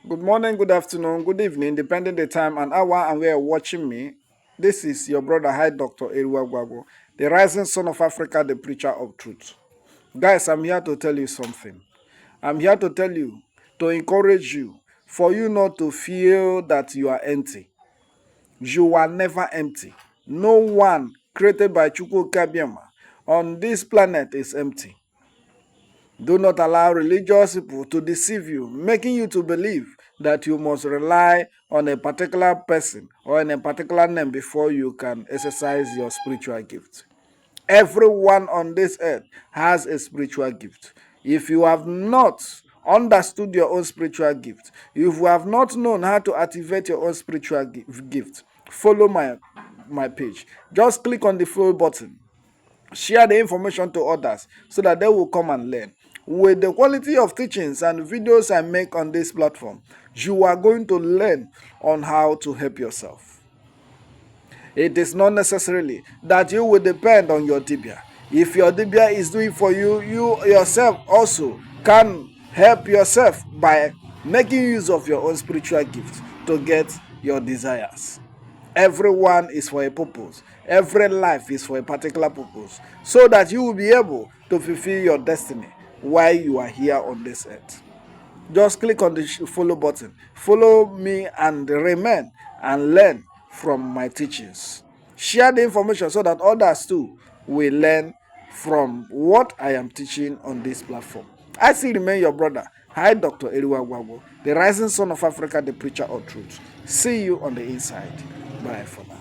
Good morning, good afternoon, good evening, depending the time and hour and where you're watching me. This is your brother, High Dr. Eriwa Gwago, the rising son of Africa, the preacher of truth. Guys, I'm here to tell you something. I'm here to tell you, to encourage you, for you not to feel that you are empty. You are never empty. No one created by Chukwu Kabiama on this planet is empty. Do not allow religious people to deceive you, making you to believe that you must rely on a particular person or in a particular name before you can exercise your spiritual gift. Everyone on this earth has a spiritual gift. If you have not understood your own spiritual gift, if you have not known how to activate your own spiritual gift, follow my page. Just click on the follow button, share the information to others so that they will come and learn. With the quality of teachings and videos I make on this platform, you are going to learn on how to help yourself. It is not necessarily that you will depend on your dibia. If your dibia is doing for you, you yourself also can help yourself by making use of your own spiritual gift to get your desires. Everyone is for a purpose. Every life is for a particular purpose. So that you will be able to fulfill your destiny while you are here on this earth. Just click on the follow button. Follow me and remain and learn from my teachings. Share the information so that others too will learn from what I am teaching on this platform. I still remain your brother. Hi, Dr. Eriwa Gwagwo, the rising son of Africa, the preacher of truth. See you on the inside. Bye for now.